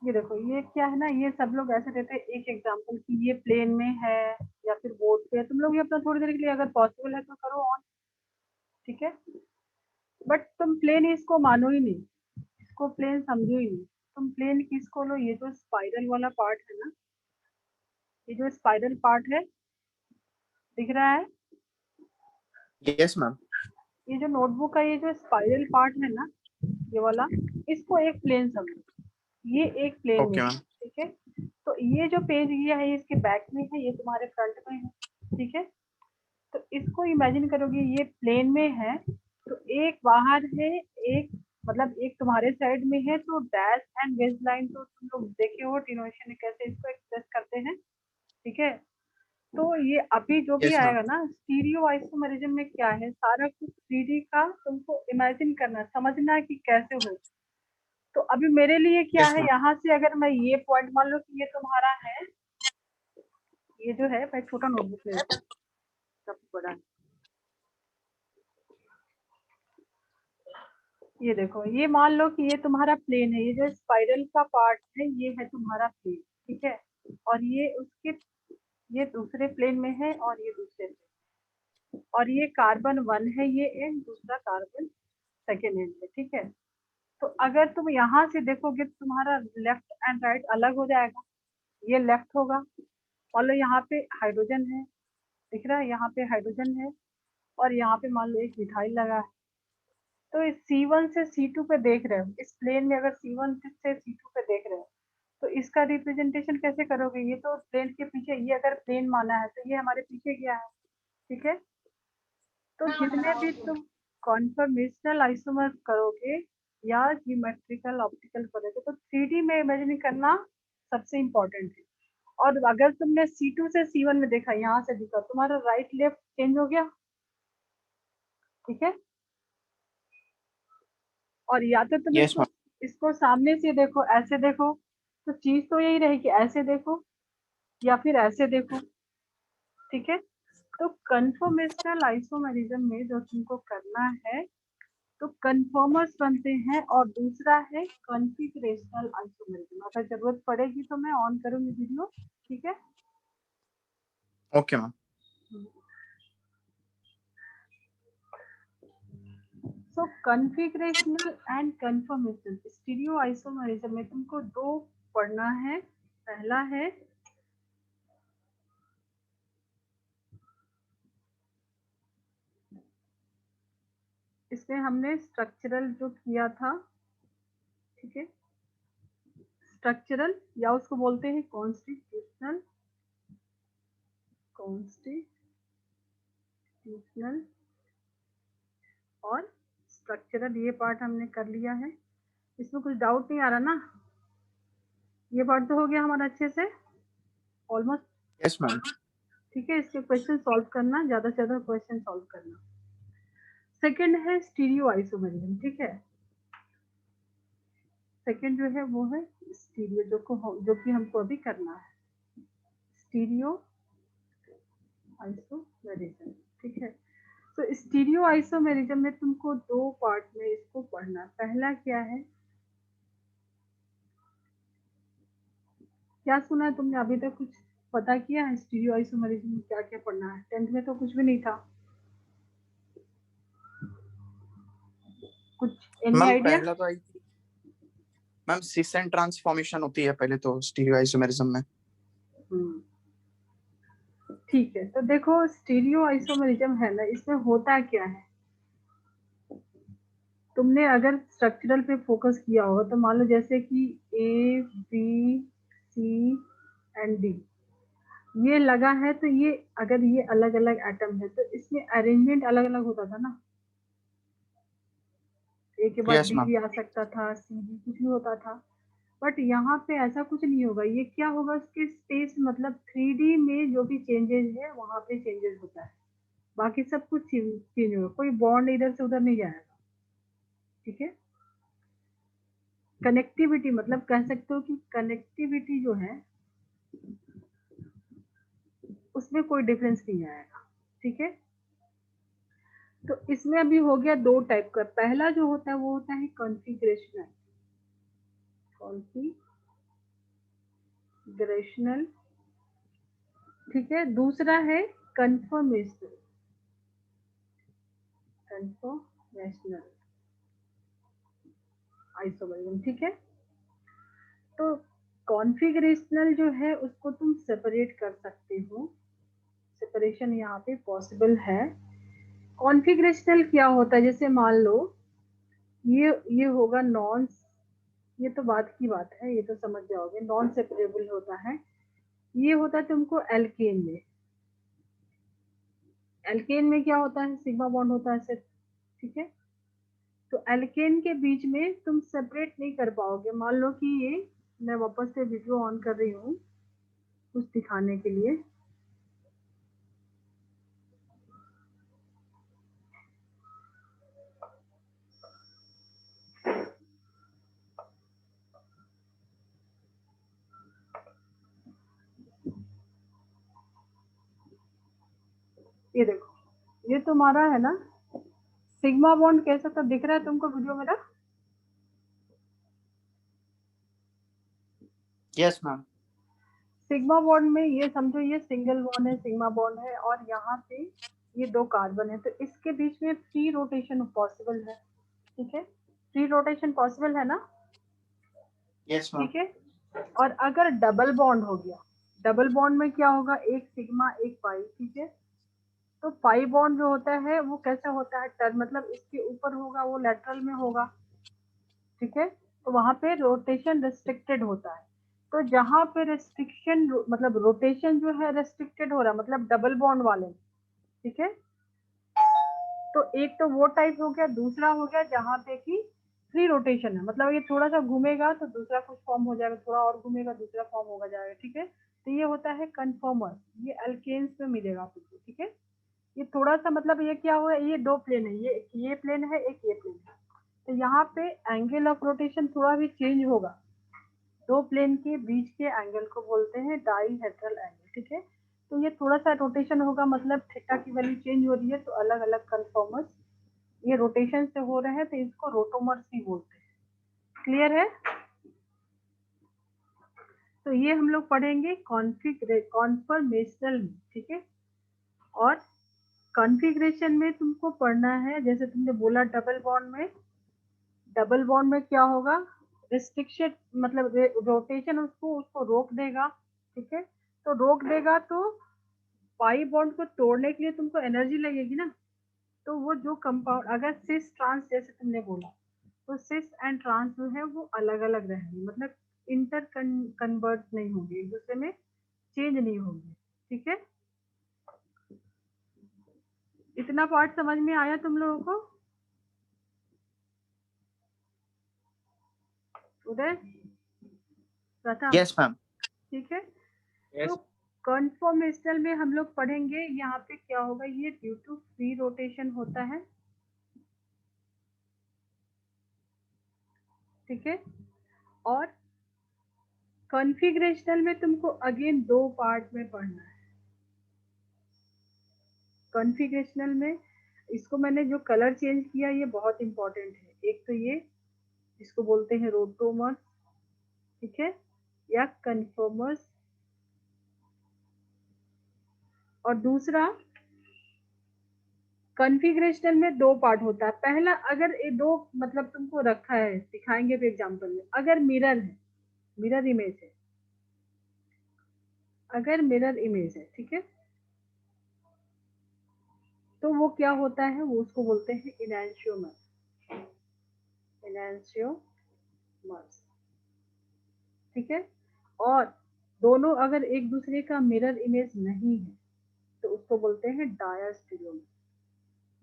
ये देखो, ये क्या है ना, ये सब लोग ऐसे देते हैं एक एग्जांपल कि ये प्लेन में है या फिर बोर्ड पे है। तुम लोग ये अपना थोड़ी देर के लिए अगर पॉसिबल है तो करो ऑन, ठीक है। बट तुम प्लेन इसको मानो ही नहीं, इसको प्लेन समझो ही नहीं। तुम प्लेन किसको लो, ये जो स्पाइरल वाला पार्ट है ना, ये जो स्पाइरल पार्ट है, दिख रहा है? Yes ma'am. ये जो नोटबुक का ये जो स्पाइरल पार्ट है ना, ये वाला, इसको एक प्लेन समझो, ये एक प्लेन में ओके है, मैम। ठीक है। तो ये जो पेज ये है, ये इसके बैक में है, ये तुम्हारे फ्रंट में है, ठीक है। तो इसको इमेजिन करोगे ये प्लेन में है, तो एक बाहर है, एक मतलब एक तुम्हारे साइड में है, तो डैश एंड बेस लाइन तो तुम लोग देखे हो टिनोशन कैसे इसको एक्सप्रेस करते हैं, ठीक है। तो ये अभी जो भी यस मैम। आएगा ना स्टीरियो आइसोमेरिज्म में क्या है, सारा कुछ 3D का तुमको इमेजिन करना, समझना है कि कैसे हो। तो अभी मेरे लिए क्या यस है, मैम। यहाँ से अगर मैं ये पॉइंट मान लो कि ये तुम्हारा है, ये जो है, मैं छोटा नोटबुक ले लेती हूँ, काफी बड़ा है। ये देखो, ये मान लो कि ये तुम्हारा प्लेन है, ये जो स्पाइरल का पार्ट है ये है तुम्हारा प्लेन, ठीक है। और ये उसके, ये दूसरे प्लेन में है और ये दूसरे प्लेन, और ये कार्बन 1 है, ये एंड दूसरा कार्बन सेकेंड एंड है, ठीक है। तो अगर तुम यहाँ से देखोगे तो तुम्हारा लेफ्ट एंड राइट अलग हो जाएगा, ये लेफ्ट होगा। मान लो यहाँ पे हाइड्रोजन है, दिख रहा है, यहाँ पे हाइड्रोजन है, और यहाँ पे मान लो एक मिथाइल लगा है। तो इस C1 से C2 पे देख रहे हो, इस प्लेन में अगर C1 से C2 पे देख रहे हो, तो इसका रिप्रेजेंटेशन कैसे करोगे? ये तो प्लेन के पीछे, ये अगर प्लेन माना है तो ये हमारे पीछे गया है, ठीक है। तो जितने भी तुम कॉन्फॉर्मेशनल आइसोमर करोगे या ज्योमेट्रिकल ऑप्टिकल करोगे, तो 3D में इमेजिन करना सबसे इम्पोर्टेंट है। और अगर तुमने C2 से C1 में देखा, यहाँ से दिखा, तुम्हारा राइट लेफ्ट चेंज हो गया, ठीक है। और या तो तुम यस इसको मैम। इसको सामने से देखो, ऐसे देखो, तो चीज तो यही रहेगी, ऐसे देखो या फिर ऐसे देखो, ठीक है। तो कन्फर्मेशनल आइसोमेरिज्म में जो तुमको करना है, तो कन्फर्मर्स बनते हैं, और दूसरा है कॉन्फिगरेशनल आइसोमेरिज्म। अगर जरूरत पड़ेगी तो मैं ऑन करूंगी वीडियो, ठीक है। Okay ma'am. So configurational and conformational stereo isomerism में तुमको दो पढ़ना है। पहला है इसमें हमने स्ट्रक्चरल जो किया था, ठीक है, स्ट्रक्चरल, या उसको बोलते हैं कॉन्स्टिट्यूशनल, कॉन्स्टिट्यूशनल और स्ट्रक्चरल, ये पार्ट हमने कर लिया है। इसमें कुछ डाउट नहीं आ रहा ना? ये पार्ट तो हो गया हमारा अच्छे से ऑलमोस्ट, यस मैम। ठीक है। इसके क्वेश्चन सॉल्व करना, ज्यादा से ज्यादा क्वेश्चन सॉल्व करना। सेकंड है स्टीरियो आइसोमेरिज्म, ठीक है। सेकंड जो है वो है स्टीरियो, जो कि हमको अभी करना है, स्टीरियो आइसोमेरिज्म, ठीक है। तो स्टीरियो आइसोमेरिज्म में तुमको दो पार्ट में इसको पढ़ना। पहला क्या है, क्या सुना है तुमने अभी तक? कुछ पता किया है स्टीरियो आइसोमेरिज्म में क्या क्या पढ़ना है? 10th में तो कुछ भी नहीं था, कुछ एनी मैम आइडिया? पहला तो आई मैम सिसेंट ट्रांसफॉर्मेशन होती है पहले तो स्टीरियो आइसोमेरिज्म में। ठीक है। तो देखो स्टीरियो आइसोमेरिज्म है ना, इसमें होता क्या है, तुमने अगर स्ट्रक्चरल पे फोकस किया होगा तो मान लो जैसे कि A B C and D ये लगा है, तो ये अगर ये अलग अलग एटम है तो इसमें अरेंजमेंट अलग अलग होता था ना, ए के बाद यस बी मैम। भी आ सकता था, सी भी, कुछ भी होता था। बट यहाँ पे ऐसा कुछ नहीं होगा। ये क्या होगा, उसके स्पेस मतलब 3D में जो भी चेंजेस है वहां पे चेंजेस होता है, बाकी सब कुछ चेंज होगा, कोई बॉन्ड इधर से उधर नहीं जाएगा, ठीक है। कनेक्टिविटी मतलब कह सकते हो कि कनेक्टिविटी जो है उसमें कोई डिफरेंस नहीं आएगा, ठीक है। तो इसमें अभी हो गया दो टाइप का। पहला जो होता है वो होता है कॉन्फ़िगरेशनल, कॉन्फिगरेशनल, ठीक है। दूसरा है कन्फर्मेशनल, आइसोमरिज्म, ठीक है। तो कॉन्फिगरेशनल जो है उसको तुम सेपरेट कर सकते हो, सेपरेशन यहाँ पे पॉसिबल है। कॉन्फिगरेशनल क्या होता है, जैसे मान लो ये होगा नॉन, ये तो बात की बात है, ये तो समझ जाओगे, नॉन सेपरेबल होता है। ये होता है तुमको एल्केन में, एल्केन में क्या होता है, सिग्मा बॉन्ड होता है सिर्फ, ठीक है। तो एल्केन के बीच में तुम सेपरेट नहीं कर पाओगे। मान लो कि ये, मैं वापस से वीडियो ऑन कर रही हूँ कुछ दिखाने के लिए। ये देखो, ये तुम्हारा है ना सिग्मा बॉन्ड, कैसा तो दिख रहा है तुमको वीडियो मेरा? Yes ma'am. सिग्मा बॉन्ड में ये समझो ये सिंगल बॉन्ड है, सिग्मा बॉन्ड है, और यहाँ पे ये दो कार्बन है, तो इसके बीच में फ्री रोटेशन पॉसिबल है, ठीक है। फ्री रोटेशन पॉसिबल है ना? Yes ma'am. ठीक है। और अगर डबल बॉन्ड हो गया, डबल बॉन्ड में क्या होगा, एक सिग्मा एक पाई, ठीक है। तो पाई बॉन्ड जो होता है वो कैसा होता है, टर्न, मतलब इसके ऊपर होगा, वो लेटरल में होगा, ठीक है। तो वहां पे रोटेशन रिस्ट्रिक्टेड होता है। तो जहां पे रेस्ट्रिक्शन, मतलब रोटेशन जो है रेस्ट्रिक्टेड हो रहा है, मतलब डबल बॉन्ड वाले, ठीक है। तो एक तो वो टाइप हो गया, दूसरा हो गया जहां पे कि फ्री रोटेशन है, मतलब ये थोड़ा सा घूमेगा तो दूसरा कुछ फॉर्म हो जाएगा, थोड़ा और घूमेगा दूसरा फॉर्म होगा जाएगा, ठीक है। तो ये होता है कन्फर्मर, ये अल्केन्स में मिलेगा आपको, ठीक है। ये थोड़ा सा, मतलब ये क्या हुआ, ये दो प्लेन है, ये प्लेन है, एक ये प्लेन है। तो यहाँ पे एंगल ऑफ रोटेशन थोड़ा भी चेंज होगा, दो प्लेन के बीच के एंगल को बोलते हैं डाईहेड्रल एंगल, ठीक है। तो ये थोड़ा सा रोटेशन होगा, मतलब थीटा की वैल्यू चेंज हो रही है, तो अलग अलग कन्फर्मर्स ये रोटेशन से हो रहे हैं, तो इसको रोटोमर्स भी बोलते हैं। क्लियर है? तो ये हम लोग पढ़ेंगे कॉन्फर्मेशनल में, ठीक है। और कॉन्फ़िगरेशन में तुमको पढ़ना है, जैसे तुमने बोला डबल बॉन्ड में, डबल बॉन्ड में क्या होगा, रिस्ट्रिक्शन, मतलब रोटेशन उसको उसको रोक देगा, ठीक है। तो रोक देगा तो पाई बॉन्ड को तोड़ने के लिए तुमको एनर्जी लगेगी ना। तो वो जो कंपाउंड, अगर सिस ट्रांस जैसे तुमने बोला, तो सिस एंड ट्रांस जो है वो अलग अलग रहेंगे, मतलब इंटर कन्वर्ट नहीं होंगे, एक दूसरे में चेंज नहीं होंगे, ठीक है। इतना पार्ट समझ में आया तुम लोगों को? उदय, प्रथम, यस मैम। ठीक है। तो यस। कन्फॉर्मेशनल में हम लोग पढ़ेंगे, यहाँ पे क्या होगा, ये ड्यू टू फ्री रोटेशन होता है, ठीक है। और कॉन्फ़िगरेशनल में तुमको अगेन दो पार्ट में पढ़ना है। कॉन्फ़िगरेशनल में इसको मैंने जो कलर चेंज किया ये बहुत इंपॉर्टेंट है। एक तो ये इसको बोलते हैं रोटोमर्स, ठीक है, या कन्फर्मर्स। और दूसरा कॉन्फ़िगरेशनल में दो पार्ट होता है। पहला, अगर ये दो, मतलब तुमको रखा है, सिखाएंगे भी एग्जाम्पल में, अगर मिरर है, मिरर इमेज है, अगर मिरर इमेज है, ठीक है, तो वो क्या होता है, वो उसको बोलते हैं इनैंशियोमर, इनैंशियोमर्स, ठीक है। और दोनों अगर एक दूसरे का मिरर इमेज नहीं है तो उसको बोलते हैं डायास्टीरियोमर,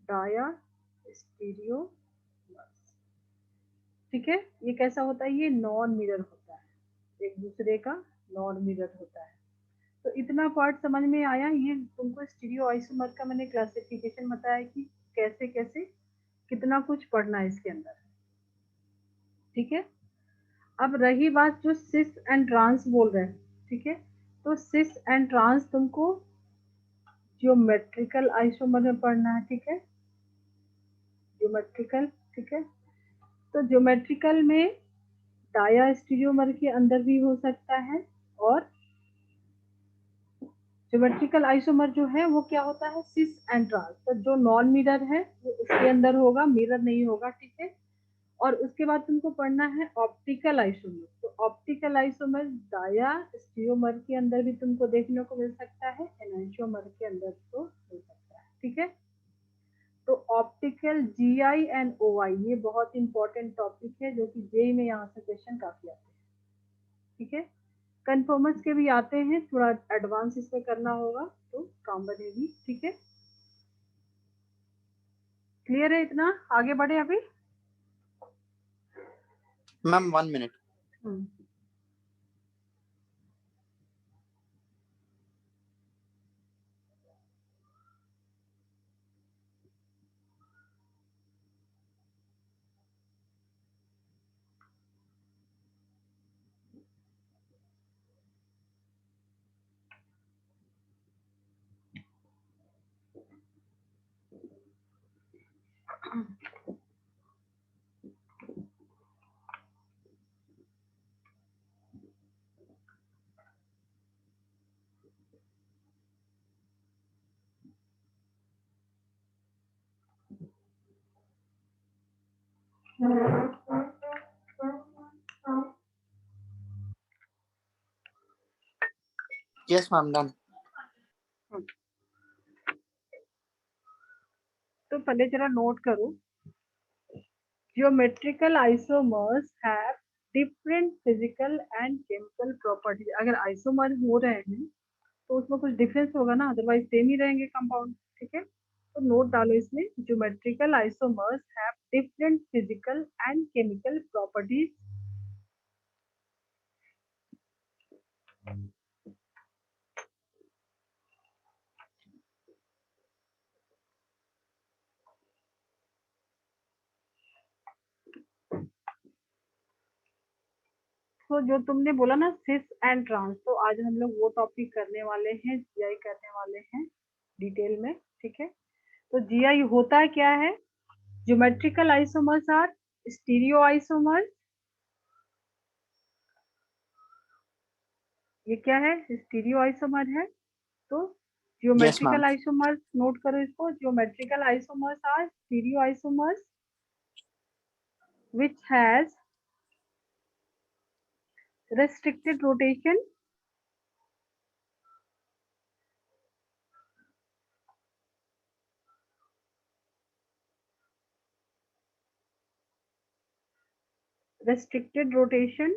डायास्टीरियोमर्स, ठीक है। ये कैसा होता है, ये नॉन मिरर होता है, एक दूसरे का नॉन मिरर होता है। तो इतना पार्ट समझ में आया। ये तुमको स्टीरियो आइसोमर का मैंने क्लासिफिकेशन बताया कि कैसे कैसे कितना कुछ पढ़ना है इसके अंदर, ठीक है। अब रही बात जो सिस एंड ट्रांस बोल रहे हैं, ठीक है। तो सिस एंड ट्रांस तुमको ज्योमेट्रिकल आइसोमर में पढ़ना है, ठीक है, ज्योमेट्रिकल, ठीक है। तो ज्योमेट्रिकल में डायास्टीरियोमर के अंदर भी हो सकता है, और ज्योमेट्रिकल आइसोमर जो है वो क्या होता है, सिस एंड ट्रांस। तो जो नॉन मिरर है वो उसके अंदर होगा, मिरर नहीं होगा, ठीक है। और उसके बाद तुमको पढ़ना है ऑप्टिकल आइसोमर। तो ऑप्टिकल आइसोमर डायास्टीरियोमर के अंदर भी तुमको देखने को मिल सकता है, एनांशियोमर के अंदर तो मिल सकता है, ठीक है। तो ऑप्टिकल GI एंड OI ये बहुत इंपॉर्टेंट टॉपिक है, जो कि जेई में यहाँ से क्वेश्चन काफी आते हैं, ठीक है। कन्फर्मर्स के भी आते हैं, थोड़ा एडवांस इसमें करना होगा तो काम बनेगी, ठीक है। क्लियर है इतना, आगे बढ़े अभी। Ma'am 1 minute. Yes ma'am done. तो पहले जरा नोट करो, geometrical isomers have different physical and chemical properties। अगर आइसोमर हो रहे हैं तो उसमें कुछ डिफरेंस होगा ना, अदरवाइज सेम ही रहेंगे कंपाउंड, ठीक है। तो नोट डालो इसमें, geometrical isomers have different physical and chemical properties. तो जो तुमने बोला ना सिस एंड ट्रांस, तो आज हम लोग वो टॉपिक करने वाले हैं, जीआई करने वाले हैं डिटेल में, ठीक है। तो जीआई होता क्या है, geometrical isomers are stereo isomers. ये क्या है, स्टीरियो आइसोमर है। तो yes ma'am. Geometrical isomers, note करो इसको, geometrical isomers are stereo isomers which has restricted rotation, restricted rotation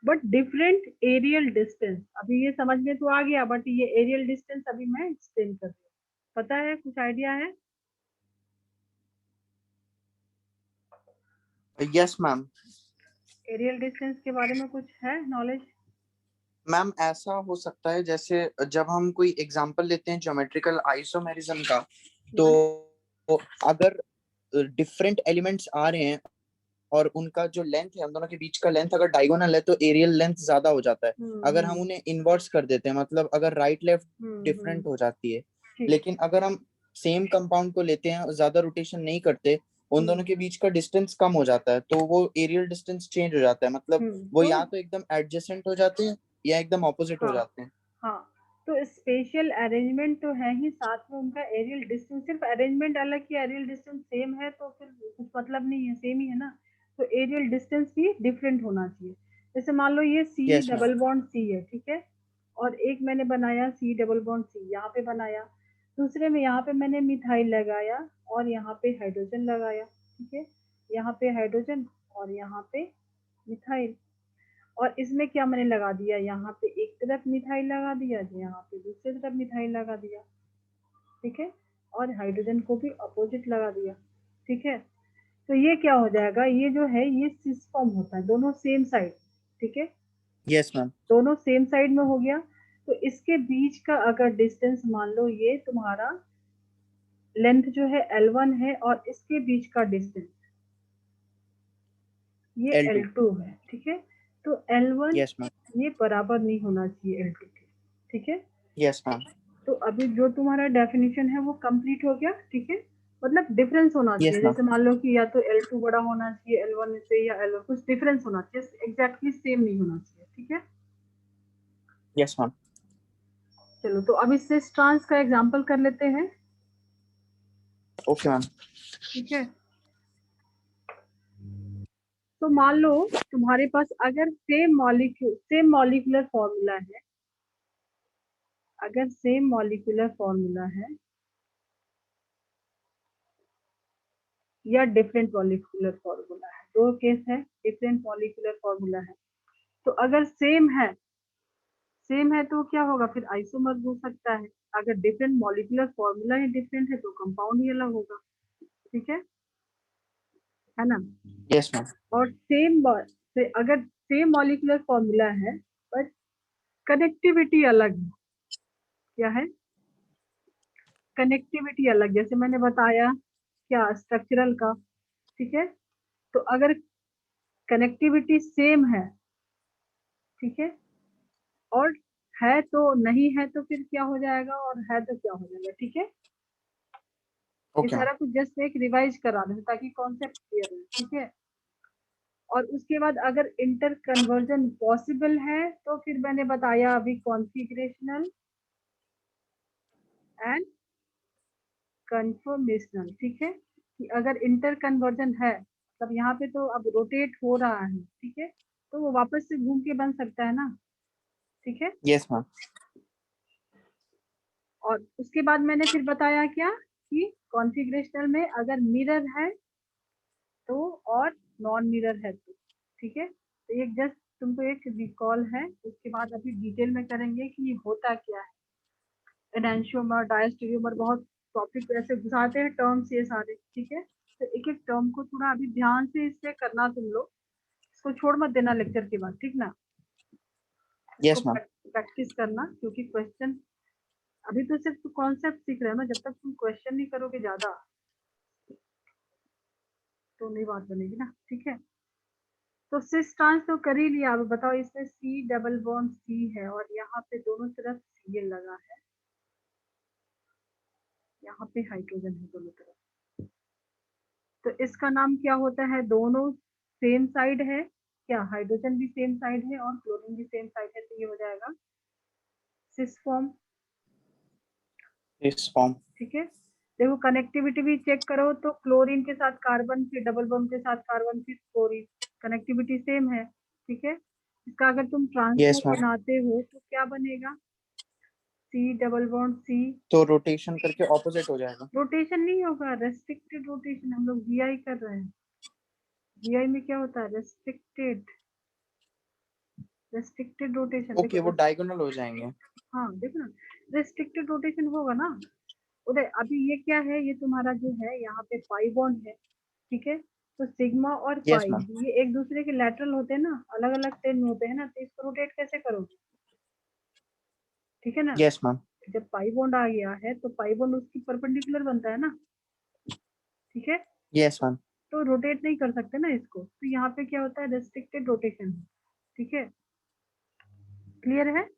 but different aerial distance. अभी ये समझ में तो आ गया, बट ये एरियल डिस्टेंस अभी मैं एक्सप्लेन कर रही हूँ। पता है, कुछ आइडिया है? Yes ma'am. एरियल डिस्टेंस के बारे में कुछ है नॉलेज? मैम ऐसा हो सकता है जैसे जब हम कोई एग्जांपल लेते हैं ज्योमेट्रिकल आइसोमेरिज्म का, तो अगर डिफरेंट एलिमेंट्स आ रहे हैं और उनका जो लेंथ है, उन दोनों के बीच का लेंथ अगर डायगोनल है तो एरियल लेंथ ज्यादा हो जाता है। अगर हम उन्हें इन्वर्स कर देते हैं, मतलब अगर राइट लेफ्ट डिफरेंट हो जाती है। लेकिन अगर हम सेम कंपाउंड को लेते हैं, ज्यादा रोटेशन नहीं करते, उन दोनों के बीच का डिस्टेंस कम हो जाता है, तो वो एरियल डिस्टेंस चेंज हो जाता है। मतलब वो या तो एकदम एडजेसेंट हो जाते हैं या एकदम ऑपोजिट हो जाते हैं। हाँ, तो स्पेशल अरेंजमेंट तो है ही, साथ में उनका एरियल डिस्टेंस, सिर्फ अरेंजमेंट अलग की एरियल डिस्टेंस सेम है तो फिर कुछ मतलब नहीं है, सेम ही है ना। तो एरियल डिस्टेंस भी डिफरेंट होना चाहिए। जैसे मान लो ये C yes ma'am. Double bond C है, ठीक है, और एक मैंने बनाया C डबल बॉन्ड C यहाँ पे बनाया, दूसरे में यहाँ पे मैंने मिथाइल लगाया और यहाँ पे हाइड्रोजन लगाया, ठीक है। यहाँ पे हाइड्रोजन और यहाँ पे मिथाइल, और इसमें क्या मैंने लगा दिया, यहाँ पे एक तरफ मिथाइल लगा दिया, यहाँ पे दूसरी तरफ मिथाइल लगा दिया, ठीक है, और हाइड्रोजन को भी अपोजिट लगा दिया, ठीक है। तो ये क्या हो जाएगा, ये जो है ये सिस फॉर्म होता है, दोनों सेम साइड, ठीक है, यस मैम। दोनों सेम साइड में हो गया। तो इसके बीच का अगर डिस्टेंस मान लो ये तुम्हारा लेंथ जो है L1 है, और इसके बीच का डिस्टेंस ये L2। L2 है, ठीक है। तो L1 यस मैम। ये बराबर नहीं होना चाहिए L2 के, ठीक है। Yes ma'am. तो अभी जो तुम्हारा डेफिनेशन है वो कंप्लीट हो गया, ठीक है। मतलब डिफरेंस होना चाहिए, Yes, ma'am. जैसे मान लो कि या तो L2 बड़ा होना चाहिए L1 से, या L1 कुछ डिफरेंस होना चाहिए, एग्जैक्टली सेम नहीं होना चाहिए, ठीक है। Yes, ma'am. चलो तो अब इससे ट्रांस का एग्जांपल कर लेते हैं, Okay, ma'am. ठीक है। तो मान लो तुम्हारे पास अगर सेम मॉलिक्यूलर फॉर्मूला है, अगर सेम मॉलिक्यूलर फॉर्मूला है या डिफरेंट मॉलिक्यूलर फॉर्मूला है, दो केस है, डिफरेंट मॉलिक्यूलर फॉर्मूला है, तो अगर सेम है तो क्या होगा, फिर आइसोमर हो सकता है। अगर डिफरेंट मॉलिक्यूलर फॉर्मूला ही डिफरेंट है तो कंपाउंड ही अलग होगा, ठीक है ना। Yes, ma'am. और अगर सेम मॉलिक्यूलर फॉर्मूला है बट कनेक्टिविटी अलग है, क्या है, कनेक्टिविटी अलग, जैसे मैंने बताया क्या, स्ट्रक्चरल का, ठीक है। तो अगर कनेक्टिविटी सेम है, ठीक है, और है तो नहीं है तो फिर क्या हो जाएगा, और है तो क्या हो जाएगा, ठीक है। ये Okay, ma'am. सारा कुछ जस्ट एक रिवाइज करा रहे हैं ताकि कॉन्सेप्ट क्लियर हो, ठीक है। और उसके बाद अगर इंटर कन्वर्जन पॉसिबल है तो फिर मैंने बताया अभी कॉन्फिगरेशनल एंड कन्फर्मेशनल, ठीक है। कि अगर इंटर कन्वर्जन है तब यहाँ पे तो अब रोटेट हो रहा है, ठीक है, तो वो वापस से घूम के बन सकता है ना, ठीक है। Yes, ma'am. और उसके बाद मैंने फिर बताया क्या, कि कॉन्फिगरेशनल में अगर मिरर है तो, और नॉन मिरर है तो, ठीक है। तो एक जस्ट तुमको एक रिकॉल है, उसके बाद अभी डिटेल में करेंगे कि ये होता क्या है, एनेंशियोमर डायस्टेरियोमर, बहुत टॉपिक ऐसे घुसाते हैं टर्म्स ये सारे, ठीक है। तो एक एक टर्म को थोड़ा अभी ध्यान से इससे करना तुम लोग, इसको छोड़ मत देना लेक्चर के बाद, ठीक ना। इसको Yes, ma'am. प्रैक्टिस करना, क्योंकि क्वेश्चन अभी तो सिर्फ कॉन्सेप्ट सीख रहे हो ना, जब तक तुम क्वेश्चन नहीं करोगे ज्यादा तो नहीं बात बनेगी ना, ठीक है। तो सिस ट्रांस तो कर ही लिया, अब बताओ इसमें सी डबल बॉन्ड सी है और यहाँ पे दोनों तरफ सी लगा है, यहाँ पे हाइड्रोजन है दोनों तरफ, तो इसका नाम क्या होता है, दोनों सेम साइड है, क्या हाइड्रोजन भी सेम साइड है और क्लोरीन भी सेम साइड है, तो ये हो जाएगा सिस फॉर्म, This form. ठीक है। देखो कनेक्टिविटी भी चेक करो तो क्लोरीन के साथ कार्बन, फिर डबल बॉन्ड के साथ कार्बन, फिर क्लोरीन, कनेक्टिविटी सेम है, ठीक है। इसका अगर तुम ट्रांसफॉर्म Yes, ma'am. बनाते हो तो क्या बनेगा, सी डबल बॉन्ड सी, तो रोटेशन करके ऑपोजिट हो जाएगा. रोटेशन नहीं होगा, रेस्ट्रिक्टेड रोटेशन, हम लोग जीआई कर रहे हैं, जीआई में क्या होता है, रेस्ट्रिक्टेड, रेस्ट्रिक्टेड रोटेशन, Okay, देखो वो डायगोनल हो जाएंगे. हाँ देखो ना, रेस्ट्रिक्टेड रोटेशन होगा ना। उदय अभी ये क्या है, ये तुम्हारा जो है यहाँ पे पाई बॉन्ड है, ठीक है। तो सिग्मा और Yes, पाई ma'am. ये एक दूसरे के लैटरल होते हैं ना, अलग अलग प्लेन में होते हैं ना, तो इसको रोटेट कैसे करोगे, ठीक है ना। Yes, ma'am. जब पाई बॉन्ड आ गया है तो पाई बॉन्ड उसकी परपेंडिकुलर बनता है ना, ठीक है। Yes, ma'am. तो रोटेट नहीं कर सकते ना इसको, तो यहाँ पे क्या होता है, रेस्ट्रिक्टेड रोटेशन, ठीक है, क्लियर है।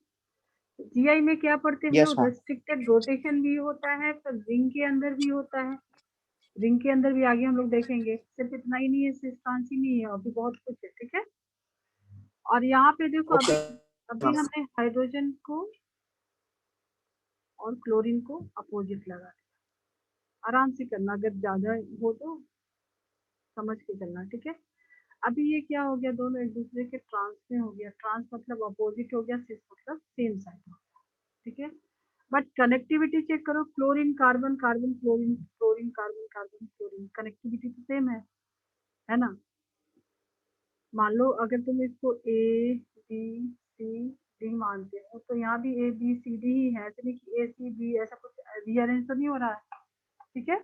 जीआई में क्या पढ़ते हम Yes, लोग, ma'am. रेस्ट्रिक्टेड रोटेशन भी होता है तो रिंग के अंदर भी होता है, रिंग के अंदर भी आगे हम लोग देखेंगे, सिर्फ इतना ही नहीं है, सिस्टांस ही नहीं है, अभी बहुत कुछ है, ठीक है। और यहाँ पे देखो अभी Okay, अभी ma'am. हमने हाइड्रोजन को और क्लोरीन को अपोजिट लगा दिया, आराम से करना, अगर ज्यादा हो तो समझ के चलना, ठीक है। अभी ये क्या हो गया, दोनों एक दूसरे के ट्रांस में हो गया, ट्रांस मतलब अपोजिट हो गया, सिस मतलब सेम साइड हो गया, ठीक है। बट कनेक्टिविटी चेक करो, chlorine carbon carbon chlorine, chlorine carbon carbon chlorine, connectivity तो सेम है ना। मान लो अगर तुम इसको ए बी सी डी मानते हो तो यहाँ भी ए बी सी डी ही है, ऐसे नहीं कि ए सी बी, ऐसा कुछ रीअरेंज तो नहीं हो रहा है, ठीक है।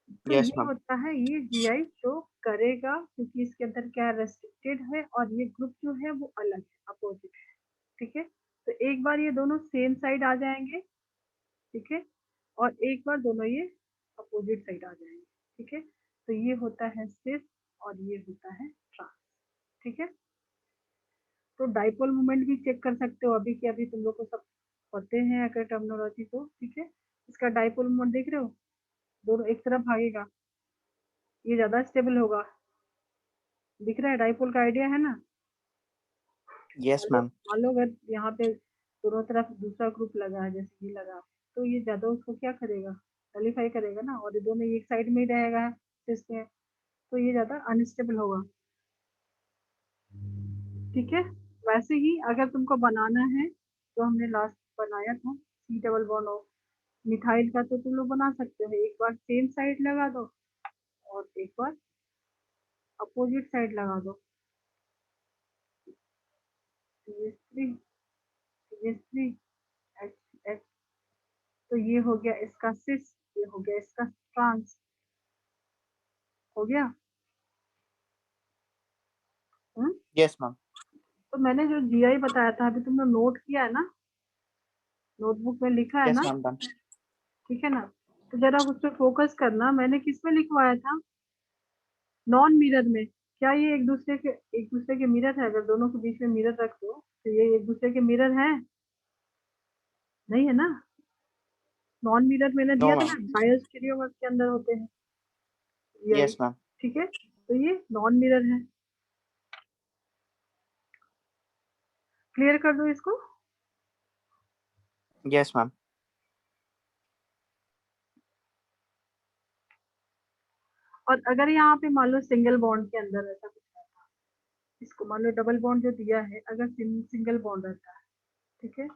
तो Yes, ये ma'am. होता है, ये जीआई शो करेगा क्योंकि इसके अंदर क्या रेस्ट्रिक्टेड है और ये ग्रुप जो है वो अलग है, अपोजिट है, ठीक है। तो एक बार ये दोनों सेम साइड आ जाएंगे, ठीक है, और एक बार दोनों ये अपोजिट साइड आ जाएंगे, ठीक है। तो ये होता है सिस और ये होता है ट्रांस, ठीक है। तो डाइपोल मोमेंट भी चेक कर सकते हो, अभी कि अभी तुम लोग को सब पते हैं अगर टर्मिनोलॉजी तो, ठीक है। इसका डाइपोल मोमेंट देख रहे हो, दोनों एक तरफ भागेगा, ये ज्यादा स्टेबल होगा। दिख रहा है डाइपोल का आइडिया है ना? Yes ma'am. मान लो अगर यहाँ पे दोनों तरफ दूसरा ग्रुप लगा है, जैसे ये लगा, तो ये ज्यादा उसको क्या करेगा, नलीफाई करेगा ना, और ये दोनों एक साइड में ही रहेगा इसमें, तो ये ज्यादा अनस्टेबल होगा। ठीक है, वैसे ही अगर तुमको बनाना है, जो हमने लास्ट बनाया था C double bond O methyl का, तो तुम लोग बना सकते हो। एक बार सेम साइड लगा दो और एक बार अपोजिट साइड लगा दो। CH3 CH3 H H, तो ये हो गया इसका सिस, ये हो गया इसका ट्रांस, हो गया। Yes ma'am. तो मैंने जो जीआई बताया था अभी तुमने नोट किया है ना, नोटबुक में लिखा है यस ना? Ma'am done. ठीक है ना? तो जरा उस पर फोकस करना। मैंने किस में लिखवाया था? नॉन मिरर में। क्या ये एक दूसरे के मिरर है? अगर दोनों के बीच में मिरर रख दो तो ये एक दूसरे के मिरर है? नहीं है ना? नॉन मिरर मैंने नो दिया था मैम। ना, बायोस्टीरियोमर के अंदर होते हैं जीआई। Yes ma'am. ठीक है, तो ये नॉन मिरर है। क्लियर कर दो इसको। Yes ma'am. और अगर यहाँ पे मान लो सिंगल बॉन्ड के अंदर ऐसा कुछ रहता, इसको मान लो डबल बॉन्ड जो दिया है, अगर सिंगल बॉन्ड रहता है, ठीक है,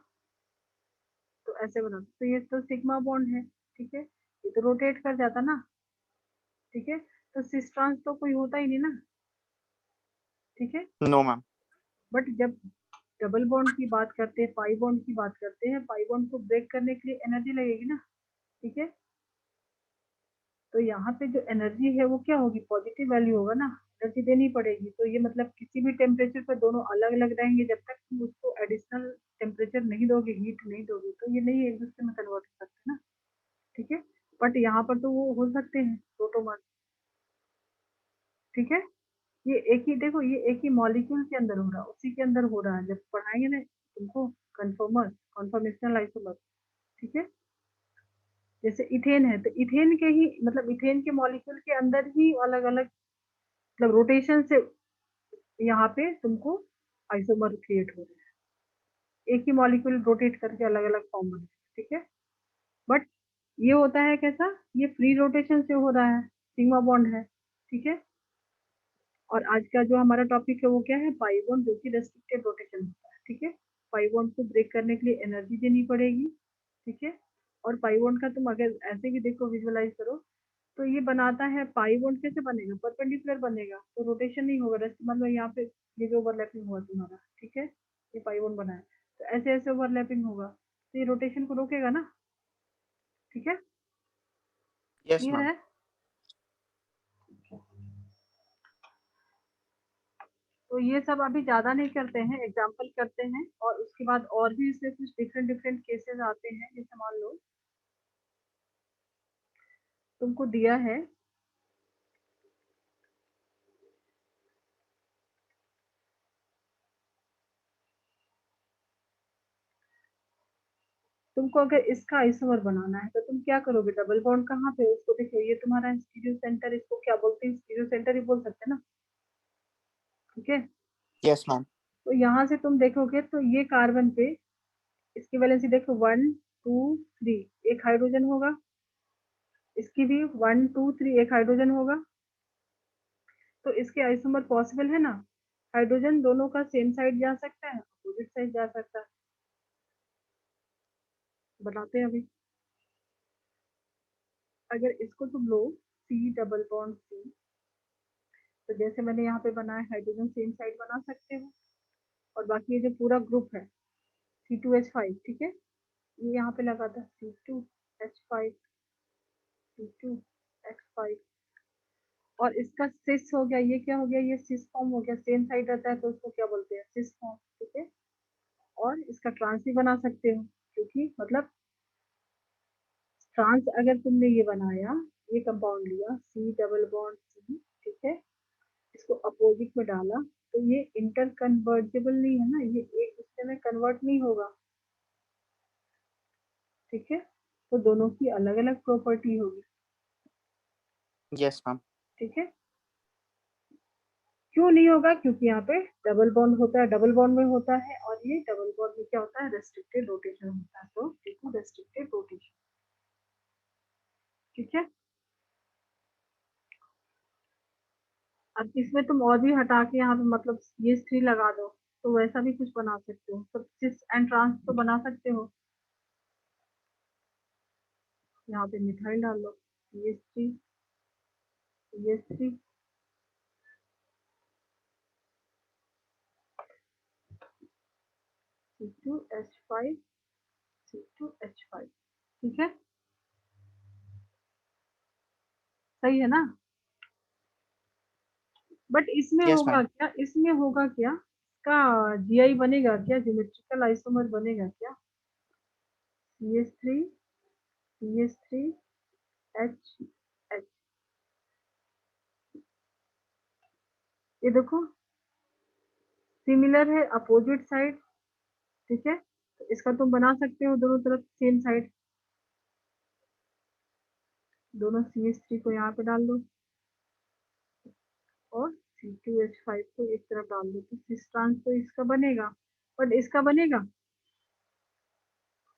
तो ऐसे बना दो। तो ये तो सिग्मा बॉन्ड है, ठीक है, ये तो रोटेट कर जाता ना, ठीक है, तो सिस ट्रांस तो कोई होता ही नहीं ना, ठीक है। No ma'am. बट जब डबल बॉन्ड की बात करते हैं, पाई बॉन्ड की बात करते हैं, पाई बॉन्ड को ब्रेक करने के लिए एनर्जी लगेगी ना, ठीक है। तो यहाँ पे जो एनर्जी है वो क्या होगी, पॉजिटिव वैल्यू होगा ना, एनर्जी देनी पड़ेगी। तो ये मतलब किसी भी टेम्परेचर पर दोनों अलग अलग रहेंगे, जब तक तुम उसको एडिशनल टेम्परेचर नहीं दोगे, हीट नहीं दोगे, तो ये नहीं एक दूसरे में कन्वर्ट कर सकते ना, ठीक है। बट यहाँ पर तो वो हो सकते हैं प्रोटोन, ठीक है। ये एक ही देखो, ये एक ही मॉलिक्यूल के अंदर हो रहा है, उसी के अंदर हो रहा है। जब पढ़ाएंगे ना तुमको कन्फर्मर, कन्फर्मेशनल आइसोमर, ठीक है। जैसे इथेन है, तो इथेन के ही मतलब इथेन के मॉलिक्यूल के अंदर ही अलग अलग मतलब रोटेशन से यहाँ पे तुमको आइसोमर क्रिएट हो रहे हैं, एक ही मॉलिक्यूल रोटेट करके अलग अलग फॉर्म बने, ठीक है। बट ये होता है कैसा, ये फ्री रोटेशन से हो रहा है, सिग्मा बॉन्ड है, ठीक है। और आज का जो हमारा टॉपिक है वो क्या है, पाई बॉन्ड, जो कि रेस्ट्रिक्टेड रोटेशन होता है, ठीक है। पाई बॉन्ड को ब्रेक करने के लिए एनर्जी देनी पड़ेगी, ठीक है। और पाई बॉन्ड का तुम अगर ऐसे भी देखो, विजुअलाइज करो, तो ये बनाता है, पाई बॉन्ड कैसे बनेगा, परपेंडिकुलर बनेगा, तो रोटेशन नहीं होगा। रेस्ट मतलब यहाँ पे ये जो ओवरलैपिंग हुआ तुम्हारा, ठीक है, ये पाई बॉन्ड बना है, तो ऐसे ऐसे ओवरलैपिंग होगा, तो ये रोटेशन को रोकेगा ना, ठीक है। Yes clear ma'am. है? तो ये सब अभी ज्यादा नहीं करते हैं, एग्जाम्पल करते हैं, और उसके बाद और भी इसमें कुछ डिफरेंट डिफरेंट केसेस आते हैं। जैसे मान लो तुमको दिया है, तुमको अगर इसका आइसोमर बनाना है, तो तुम क्या करोगे, डबल बॉन्ड कहाँ पे है उसको देखो, ये तुम्हारा स्टीरियो सेंटर, इसको क्या बोलते हैं, स्टीरियो सेंटर ही बोल सकते हैं ना, ठीक है। Yes ma'am. तो यहाँ से तुम देखोगे तो ये कार्बन पे इसकी वैलेंसी देखो 1 2 3, एक हाइड्रोजन होगा, इसकी भी 1 2 3 एक हाइड्रोजन होगा। तो इसके आइसोमर पॉसिबल है ना, हाइड्रोजन दोनों का सेम साइड जा सकता है, अपोजिट साइड जा सकता है। बताते हैं अभी। अगर इसको तुम लो सी डबल बॉन्ड सी, तो जैसे मैंने यहाँ पे बनाया, हाइड्रोजन सेम साइड बना सकते हो, और बाकी ये जो पूरा ग्रुप है C2H5, ठीक है, ये यहाँ पे लगा था C2H5, C2H5, और इसका सिस हो गया, ये क्या हो गया, ये सिस फॉर्म हो गया, सेम साइड रहता है तो उसको क्या बोलते हैं, सिस फॉर्म, ठीक है। और इसका ट्रांस भी बना सकते हो, क्योंकि मतलब ट्रांस अगर तुमने ये बनाया, ये कंपाउंड लिया सी डबल बॉन्ड सी, ठीक है, इसको अपोजिट में डाला, तो ये इंटर कन्वर्जेबल नहीं है ना, ये एक दूसरे में कन्वर्ट नहीं होगा, ठीक है। तो दोनों की अलग अलग प्रॉपर्टी होगी, यस मैम। ठीक है, क्यों नहीं होगा? क्योंकि यहाँ पे डबल बॉन्ड होता है, डबल बॉन्ड में होता है, और ये डबल बॉन्ड में क्या होता है? रेस्ट्रिक्टेड रोटेशन होता है, तो रेस्ट्रिक्टेड रोटेशन। ठीक है, अब इसमें तुम और भी हटा के यहाँ पे मतलब ये 3 लगा दो, तो वैसा भी कुछ बना सकते हो, तो सिस एंड ट्रांस तो बना सकते हो। यहाँ पे मिथाइल डाल लो, CH3 CH3, C2H5 C2H5। ठीक है, सही है ना? बट इसमें यस होगा मैम। क्या, इसमें होगा क्या, इसका GI बनेगा क्या, ज्योमेट्रिकल आइसोमर बनेगा क्या? CH3 CH3 H H, ये देखो सिमिलर है, अपोजिट साइड। ठीक है, तो इसका तुम बना सकते हो दोनों तरफ सेम साइड, दोनों CH3 को यहाँ पे डाल दो और C2H5 को एक तरफ डाल दो, तो सिस ट्रांस तो इसका बनेगा, बट इसका बनेगा?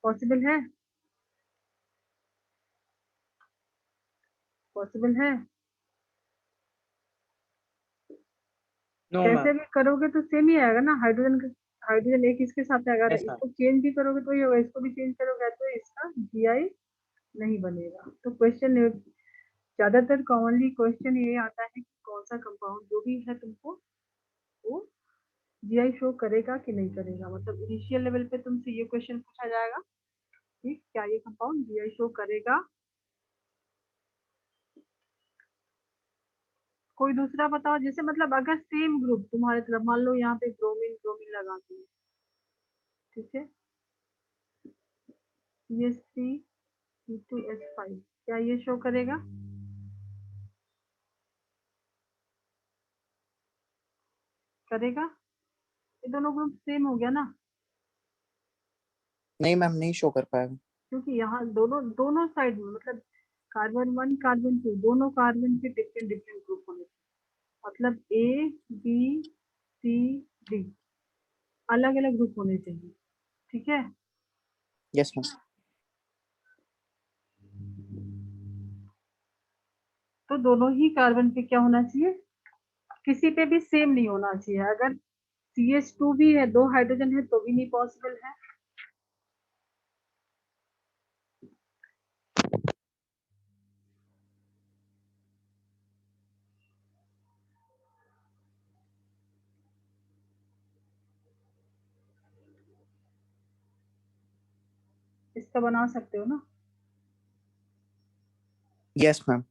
पॉसिबल है? पॉसिबल है? नो कैसे मैम। भी करोगे तो सेम ही आएगा ना, हाइड्रोजन, हाइड्रोजन एक इसके साथ आएगा, अगर यस मैम। इसको चेंज भी करोगे तो ही होगा, इसको भी चेंज करोगे तो इसका GI नहीं बनेगा। तो क्वेश्चन ज्यादातर कॉमनली क्वेश्चन ये आता है कि कौन सा कंपाउंड जो भी है तुमको वो GI शो करेगा कि नहीं करेगा, मतलब इनिशियल लेवल पे तुमसे ये क्वेश्चन पूछा जाएगा कि क्या ये कंपाउंड GI शो करेगा। कोई दूसरा बताओ, जैसे मतलब अगर सेम ग्रुप तुम्हारे तरफ, मान लो यहाँ पे ब्रोमीन ब्रोमीन लगा दी, ठीक है, CH3 C2H5, क्या ये शो करेगा? करेगा? ये दोनों ग्रुप सेम हो गया ना, नहीं मैम, नहीं शो कर पाएगा। क्योंकि यहाँ दोनों दोनों साइड में मतलब कार्बन 1 कार्बन 2 दोनों कार्बन के डिफरेंट डिफरेंट ग्रुप होने चाहिए, मतलब ABCD अलग अलग ग्रुप होने चाहिए। ठीक है, यस मैम। तो दोनों ही कार्बन पे क्या होना चाहिए? किसी पे भी सेम नहीं होना चाहिए, अगर CH2 भी है, 2 हाइड्रोजन है तो भी नहीं पॉसिबल है। इसका बना सकते हो ना? Yes ma'am.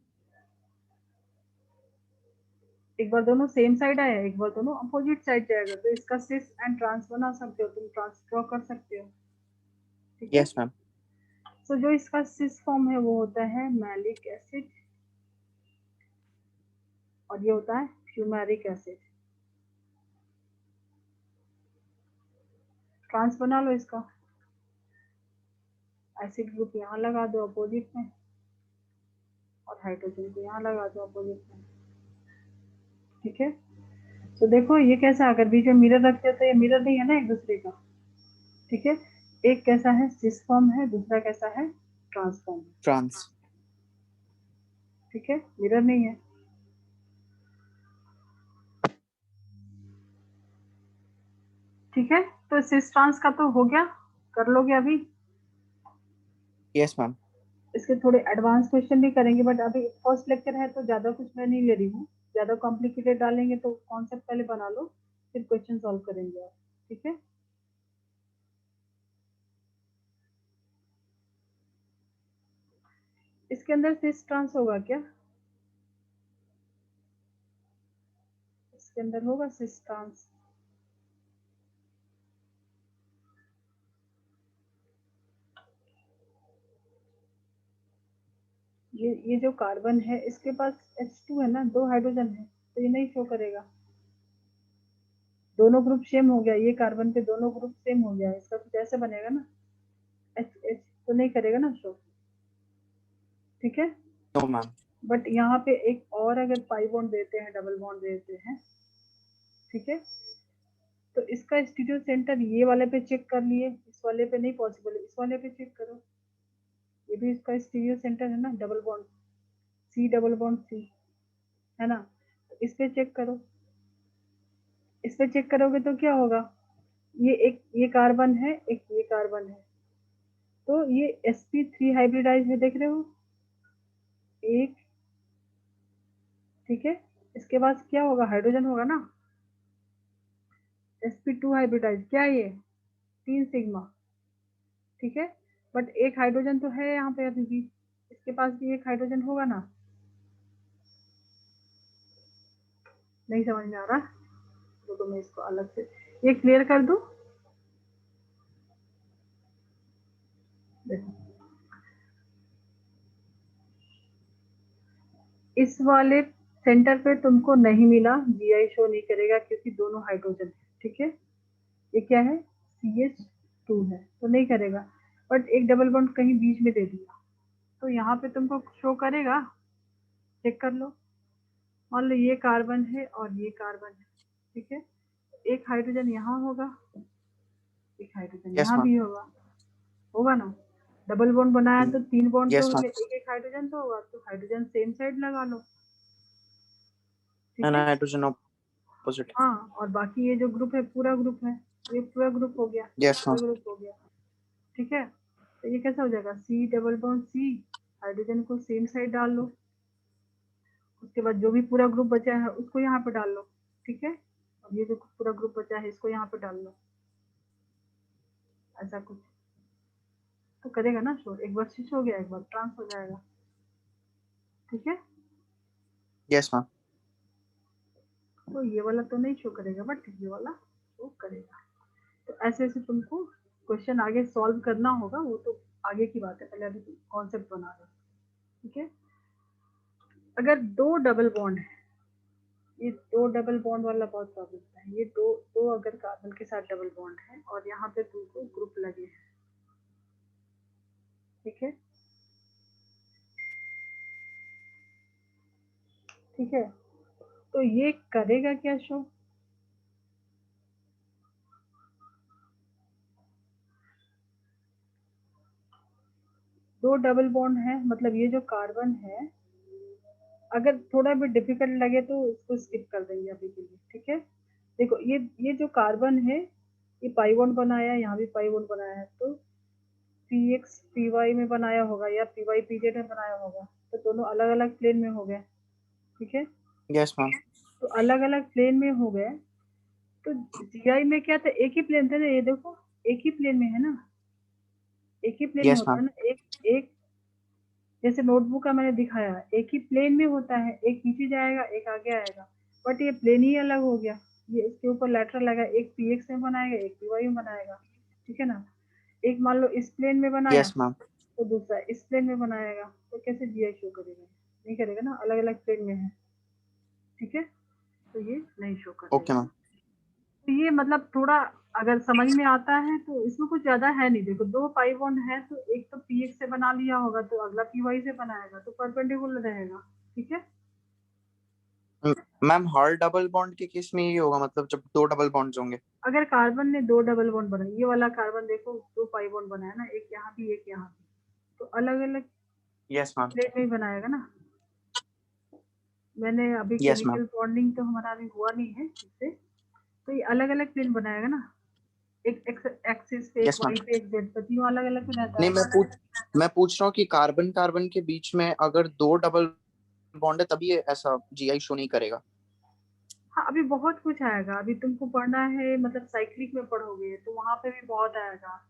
एक बार दोनों सेम साइड आया, एक बार दोनों अपोजिट साइड जाएगा, तो इसका सिस एंड ट्रांस बना सकते हो, तुम ट्रांस ड्रॉ कर सकते हो। ठीक है, यस मैम। तो जो इसका सिस फॉर्म है वो होता है मैलिक एसिड, और ये होता है फ्यूमेरिक एसिड। ट्रांस बना लो इसका, एसिड ग्रुप यहाँ लगा दो अपोजिट में, और हाइड्रोजन को यहाँ लगा दो अपोजिट में। ठीक है, तो देखो ये कैसा, अगर बीच में मिरर रखते हो तो ये मिरर नहीं है ना एक दूसरे का। ठीक है, एक कैसा है सिस फॉर्म है, दूसरा कैसा है ट्रांसफॉर्म है। ट्रांस। ठीक है, मिरर नहीं है। ठीक है, तो सिस ट्रांस का तो हो गया, कर लोगे अभी। Yes ma'am. इसके थोड़े एडवांस क्वेश्चन भी करेंगे, बट अभी फर्स्ट लेक्चर है तो ज्यादा कुछ मैं नहीं ले रही हूँ, ज्यादा कॉम्प्लिकेटेड डालेंगे तो कॉन्सेप्ट पहले बना लो, फिर क्वेश्चन सॉल्व करेंगे आप। ठीक है, इसके अंदर सिस ट्रांस होगा क्या? इसके अंदर होगा सिस ट्रांस? ये जो कार्बन है इसके पास H2 है ना, 2 हाइड्रोजन है, तो ये नहीं शो करेगा। दोनों ग्रुप सेम हो गया, ये कार्बन पे दोनों ग्रुप सेम हो गया, इसका कुछ ऐसे बनेगा ना, H H तो नहीं करेगा ना शो। ठीक है, नो मैम। बट यहाँ पे एक और अगर पाई बॉन्ड देते हैं, डबल बॉन्ड देते हैं, ठीक है, तो इसका स्टीरियो सेंटर ये वाले पे चेक कर लिए, इस वाले पे नहीं पॉसिबल है, इस वाले पे चेक करो, ये भी इसका स्टीरियो सेंटर है ना, double bond C, double bond C, है ना, तो इस पे चेक करो, इस पे चेक करोगे तो क्या होगा, ये कार्बन है, एक ये कार्बन है, तो ये sp3 हाइब्रिडाइज है, देख रहे हो, एक, ठीक है, इसके बाद क्या होगा, हाइड्रोजन होगा ना, sp2 हाइब्रिडाइज, क्या है ये, 3 सिग्मा, ठीक है, बट एक हाइड्रोजन तो है यहाँ पे अभी भी, इसके पास भी एक हाइड्रोजन होगा ना, नहीं समझ में आ रहा, तो मैं इसको अलग से ये क्लियर कर दूं, देखो इस वाले सेंटर पे तुमको नहीं मिला, जीआई शो नहीं करेगा क्योंकि दोनों हाइड्रोजन है, ठीक है, ये क्या है, CH2 है, तो नहीं करेगा, बट एक डबल बॉन्ड कहीं बीच में दे दिया, तो यहाँ पे तुमको शो करेगा, चेक कर लो, मान लो ये कार्बन है और ये कार्बन है, ठीक है, एक हाइड्रोजन यहाँ होगा, एक हाइड्रोजन यस यहाँ मैम। भी होगा, होगा ना, डबल बॉन्ड बनाया तो 3 बॉन्ड तो यस हो मैम। गए, एक एक हाइड्रोजन तो होगा, तो हाइड्रोजन सेम साइड लगा लो, ठीक एंड है, हाइड्रोजन ऑपोजिट। हाँ, और बाकी ये जो ग्रुप है पूरा ग्रुप है, ये पूरा ग्रुप हो गया, ये यस मैम। पूरा ग्रुप हो गया, ठीक है, तो ये कैसा हो जाएगा, C double bond C, hydrogen को सेम साइड डाल लो, उसके बाद जो भी पूरा ग्रुप बचा है उसको यहाँ पे डाल लो, ठीक है, और ये जो पूरा ग्रुप बचा है इसको यहाँ पे डाल लो, ऐसा कुछ तो करेगा ना शो, एक बार स्विच हो गया, एक बार ट्रांस हो जाएगा, ठीक है, यस मैम। तो ये वाला तो नहीं शो करेगा बट ये वाला शो करेगा, तो ऐसे ऐसे तुमको क्वेश्चन आगे सॉल्व करना होगा, वो तो आगे की बात है, पहले अभी कॉन्सेप्ट बना लो, ठीक है, अगर दो डबल बॉन्ड है, ये दो डबल बॉन्ड वाला बहुत प्रॉब्लम है, ये दो दो अगर कार्बन के साथ डबल बॉन्ड है और यहाँ पे तुमको ग्रुप लगे हैं, ठीक है, ठीक है, तो ये करेगा क्या शो, दो डबल बॉन्ड है, मतलब ये जो कार्बन है, अगर थोड़ा भी डिफिकल्ट लगे तो इसको स्किप कर देंगे अभी के लिए, ठीक है, देखो ये जो कार्बन है, ये पाई बॉन्ड बनाया है, यहाँ भी पाई बॉन्ड बनाया है, तो पीएक्स पीवाई में बनाया होगा या पीवाई पीजेड में बनाया होगा, तो दोनों अलग अलग प्लेन में हो गए, ठीक है, यस मैम। तो अलग अलग प्लेन में हो गए, तो जीआई में क्या था, एक ही प्लेन था ना, ये देखो एक ही प्लेन में है ना, एक ही प्लेन में यस होता मैम। है ना, एक एक जैसे नोटबुक का मैंने दिखाया, एक ही प्लेन में होता है, एक नीचे जाएगा एक आगे आएगा, बट ये प्लेन ही अलग हो गया, ये इसके ऊपर लेटरल लगा, एक पीएक्स में बनाएगा एक पीवाई में बनाएगा, ठीक है ना, एक मान लो इस प्लेन में बनाया यस मैम। तो दूसरा इस प्लेन में बनाएगा, तो कैसे जीआई शो करेगा, नहीं करेगा ना, अलग अलग प्लेन में है, ठीक है, तो ये नहीं शो ओके करेगा, मैम। तो ये मतलब थोड़ा अगर समझ में आता है तो इसमें कुछ ज्यादा है नहीं, देखो दो पाई बॉन्ड है तो एक तो पीएक्स से बना लिया होगा तो अगला पीवाई से बनाएगा, तो परपेंडिकुलर रहेगा, ठीक है, मैम हर डबल बॉन्ड के केस में ये होगा, मतलब जब दो डबल बॉन्ड्स होंगे। अगर कार्बन ने दो डबल बॉन्ड बनाए, ये वाला कार्बन देखो दो पाई बॉन्ड बनाया ना, एक यहाँ भी एक यहाँ भी, तो अलग अलग यस मैम। प्लेट में ही बनाएगा ना, मैंने अभी यस मैम। केमिकल बॉन्डिंग तो हमारा अभी हुआ नहीं है इससे, तो ये अलग अलग प्लेन बनाएगा ना, एक एक्स एक्सिस पे, एक यस मैम। वाई पे, एक जेड पे, तीनों अलग अलग पे रहता नहीं, है, मैं पूछ रहा हूँ कि कार्बन कार्बन के बीच में अगर दो डबल बॉन्ड है तभी ये ऐसा जीआई शो नहीं करेगा। हाँ अभी बहुत कुछ आएगा, अभी तुमको पढ़ना है, मतलब साइक्लिक में पढ़ोगे तो वहां पे भी बहुत आएगा,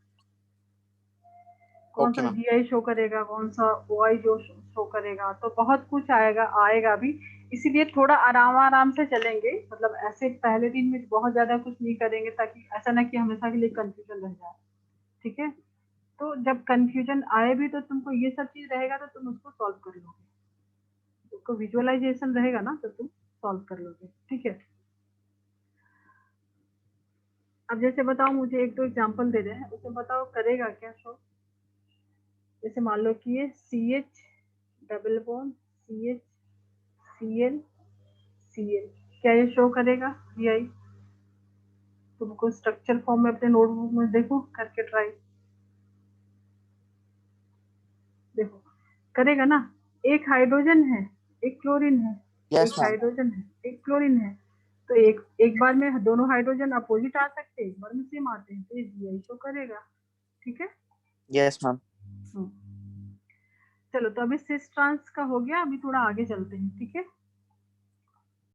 कौन ओके सा मैम। जीआई शो करेगा, कौन सा ओआई जो शो करेगा, तो बहुत कुछ आएगा भी, इसीलिए थोड़ा आराम आराम से चलेंगे, मतलब ऐसे पहले दिन में बहुत ज्यादा कुछ नहीं करेंगे, ताकि ऐसा ना कि हमेशा के लिए कंफ्यूजन रह जाए, ठीक है, तो जब कंफ्यूजन आए भी तो तुमको ये सब चीज रहेगा तो तुम उसको सॉल्व कर लोगे, उसको विजुअलाइजेशन रहेगा ना तो तुम सॉल्व कर लोगे, ठीक है, अब जैसे बताओ, मुझे एक दो एग्जांपल दे रहे हैं, उसमें बताओ करेगा क्या शो, जैसे मान लो कि ये C H double bond CH Cl Cl, क्या ये शो करेगा Ci? तुमको स्ट्रक्चर फॉर्म में अपने नोटबुक में देखो करके ट्राई, देखो करेगा ना। एक हाइड्रोजन है, एक क्लोरीन है, यस एक मैम। हाइड्रोजन है, एक क्लोरीन है, तो एक एक बार में दोनों हाइड्रोजन अपोजिट आ सकते हैं, एक बार में सेम आते हैं, तो ये Gi शो करेगा। ठीक है। Yes ma'am. चलो तो अभी सिस ट्रांस का हो गया, अभी थोड़ा आगे चलते हैं। ठीक है।